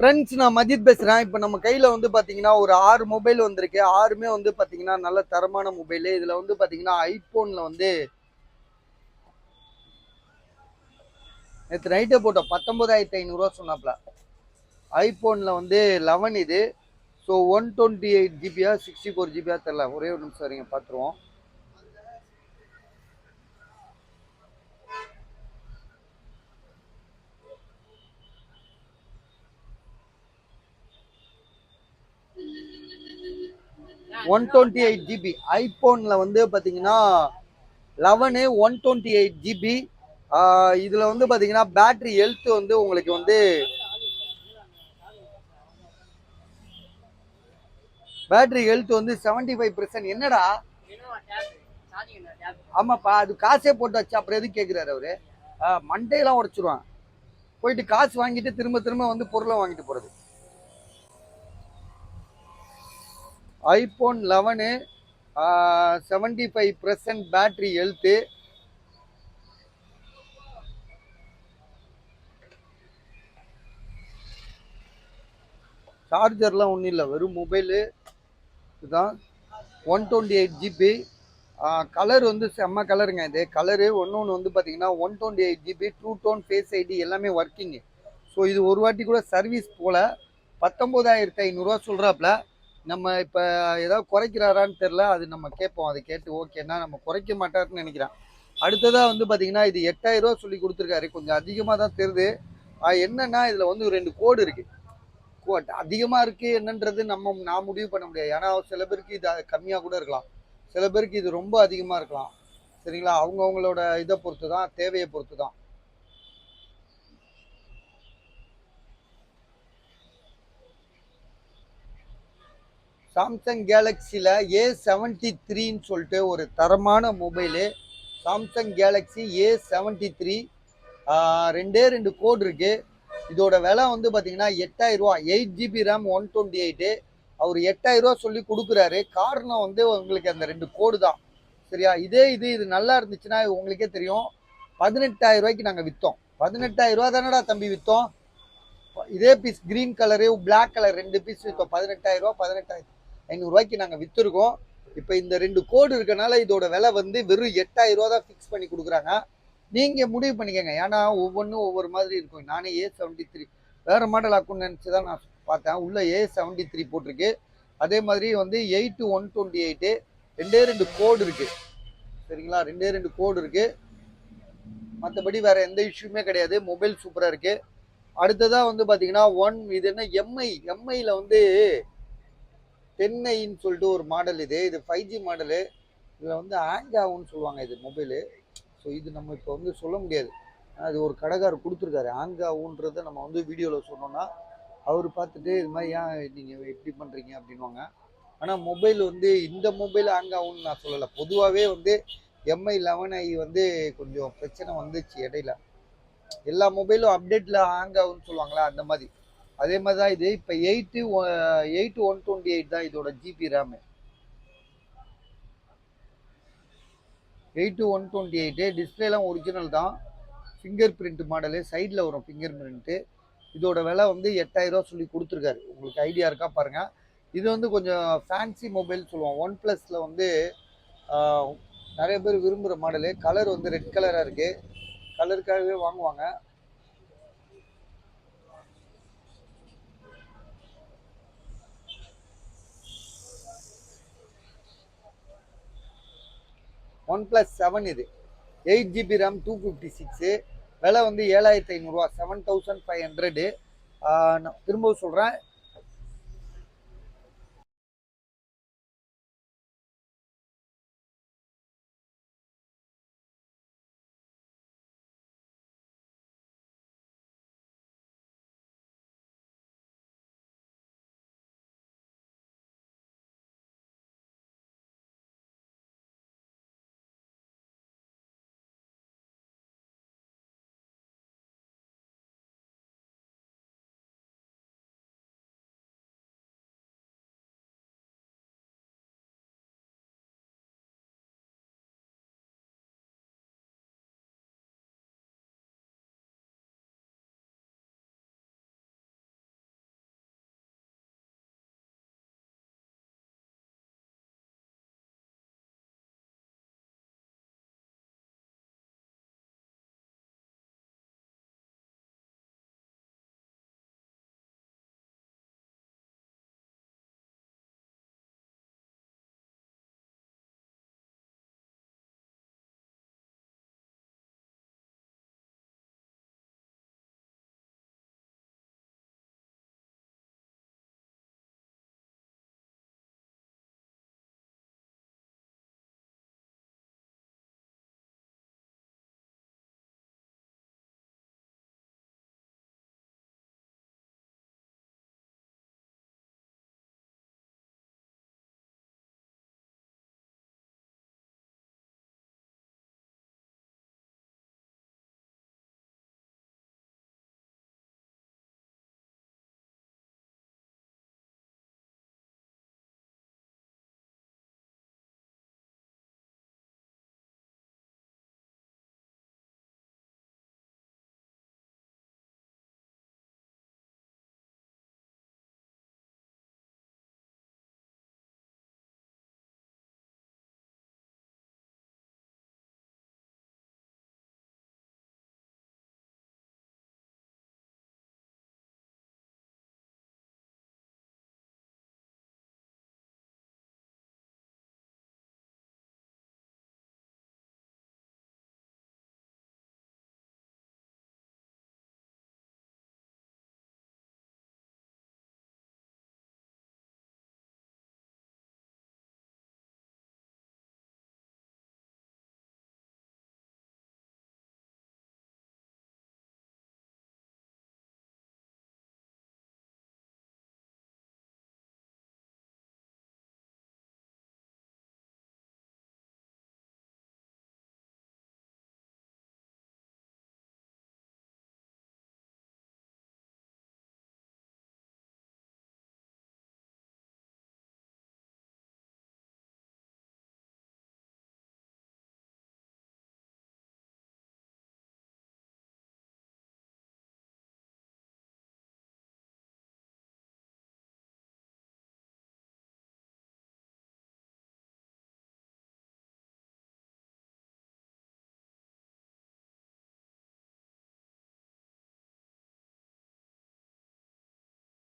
Friends, நான் மஜித் பேசுகிறேன். இப்போ நம்ம கையில் வந்து பார்த்தீங்கன்னா ஒரு 6 மொபைல் வந்திருக்கு. 6மே வந்து பார்த்தீங்கன்னா நல்ல தரமான மொபைலு. இதில் வந்து பார்த்தீங்கன்னா ஐஃபோனில் வந்து நேற்று நைட்டே போட்டோம் 19,500 சொன்னாப்ல. ஐஃபோனில் வந்து 11 இது. ஸோ 128 ஜிபியா 64 ஜிபியா தெரில. ஒரே ஒரு நிமிஷம் வரீங்க பார்த்துருவோம். ஒன் 128 ஜிபி ஐஃபோனில் வந்து பார்த்தீங்கன்னா 11 128 ஜிபி. இதில் வந்து பார்த்தீங்கன்னா பேட்டரி ஹெல்த் வந்து உங்களுக்கு வந்து பேட்டரி ஹெல்த் வந்து 75%. என்னடா ஆமாப்பா, அது காசே போட்டு வச்சு அப்புறம் எதுக்கு கேட்குறாரு அவரு? மண்டையெல்லாம் உடைச்சிருவான். போயிட்டு காசு வாங்கிட்டு திரும்ப திரும்ப வந்து பொருளை வாங்கிட்டு போறது. IPhone 11 75% battery health. சார்ஜர்லாம் ஒன்றும் இல்லை, வெறும் மொபைலு இதுதான். 128 ஜிபி. கலர் வந்து செம்ம கலருங்க. இது கலரு ஒன்று வந்து பார்த்தீங்கன்னா 128 GB true tone face ID எல்லாமே ஒர்க்கிங்கு. ஸோ இது ஒரு வாட்டி கூட சர்வீஸ் போல் 19,500 சொல்கிறாப்புல. நம்ம இப்போ ஏதாவது குறைக்கிறாரான்னு தெரில, அது நம்ம கேட்போம். அதை கேட்டு ஓகேன்னா நம்ம குறைக்க மாட்டாருன்னு நினைக்கிறேன். அடுத்ததாக வந்து பார்த்தீங்கன்னா இது 8,000 சொல்லி கொடுத்துருக்காரு. கொஞ்சம் அதிகமாக தான் தெரியுது. என்னன்னா இதில் வந்து 2 கோடு இருக்குது. அதிகமாக இருக்குது என்னன்றது நான் முடிவு பண்ண முடியாது. ஏன்னா சில பேருக்கு இது கம்மியாக கூட இருக்கலாம், சில பேருக்கு இது ரொம்ப அதிகமாக இருக்கலாம். சரிங்களா, அவங்கவுங்களோட இதை பொறுத்து தான், தேவையை பொறுத்து தான். சாம்சங் கேலக்ஸியில் A73ன்னு சொல்லிட்டு ஒரு தரமான மொபைலு. Samsung Galaxy A73. 2 கோடு இருக்குது. இதோட விலை வந்து பார்த்தீங்கன்னா 8,000. 8 ஜிபி ரேம் 128. அவர் 8,000 சொல்லி கொடுக்குறாரு. காரணம் வந்து உங்களுக்கு அந்த 2 கோடு தான். சரியா, இது நல்லா இருந்துச்சுன்னா உங்களுக்கே தெரியும் 18,000 நாங்கள் விற்றோம். 18,000 தானடா தம்பி விற்றோம். இதே piece green colour black colour 2 piece விற்றோம். 18,000 18,500 நாங்கள் விற்றுருக்கோம். இப்போ இந்த 2 கோடு இருக்கனால இதோட விலை வந்து வெறும் 8,000 தான் ஃபிக்ஸ் பண்ணி கொடுக்குறாங்க. நீங்கள் முடிவு பண்ணிக்கோங்க. ஏன்னா ஒவ்வொன்றும் ஒவ்வொரு மாதிரி இருக்கும். நானே A73 வேறு மாடல் ஆக்குன்னு நினச்சி தான் நான் பார்த்தேன். உள்ள A73 போட்டிருக்கு. அதே மாதிரி வந்து 8 128 2 கோடு இருக்குது. சரிங்களா, 2 கோடு இருக்குது. மற்றபடி வேறு எந்த இஷ்யூமே கிடையாது. மொபைல் சூப்பராக இருக்குது. அடுத்ததாக வந்து பார்த்தீங்கன்னா இது என்ன எம்ஐயில் வந்து 10iன்னு சொல்லிட்டு ஒரு மாடல். இது 5G மாடலு. இதில் வந்து ஹேங் ஆகும்னு சொல்லுவாங்க இது மொபைலு. ஸோ இது நம்ம இப்போ வந்து சொல்ல முடியாது. அது ஒரு கடைக்காரர் கொடுத்துருக்காரு. ஹேங் ஆகுன்றதை நம்ம வந்து வீடியோவில் சொன்னோன்னா அவர் பார்த்துட்டு இது மாதிரி ஏன் நீங்கள் எப்படி பண்ணுறீங்க அப்படின்வாங்க. ஆனால் மொபைல் வந்து இந்த மொபைல் ஹேங் ஆகும்னு நான் சொல்லலை. பொதுவாகவே வந்து MI 11i வந்து கொஞ்சம் பிரச்சனை வந்துச்சு இடையில. எல்லா மொபைலும் அப்டேட்டில் ஹேங் ஆகும்னு சொல்லுவாங்களா, அந்த மாதிரி. அதே மாதிரி தான் இது. இப்போ 8 128 தான் இதோட ஜிபி ரேமு. 8 128. டிஸ்பிளேலாம் ஒரிஜினல் தான். ஃபிங்கர் பிரிண்ட் மாடலு, சைடில் வரும் ஃபிங்கர் பிரிண்ட்டு. இதோட விலை வந்து 8,000 சொல்லி கொடுத்துருக்காரு. உங்களுக்கு ஐடியா இருக்கா பாருங்கள். இது வந்து கொஞ்சம் ஃபேன்சி மொபைல் சொல்லுவோம். OnePlusல வந்து நிறைய பேர் விரும்புகிற மாடலு. கலர் வந்து ரெட் கலராக இருக்குது. கலருக்காகவே வாங்குவாங்க. OnePlus 7 இது. 8 ஜிபி ரேம் 256. விலை வந்து 7,500. 7,500. நான் திரும்ப சொல்கிறேன்,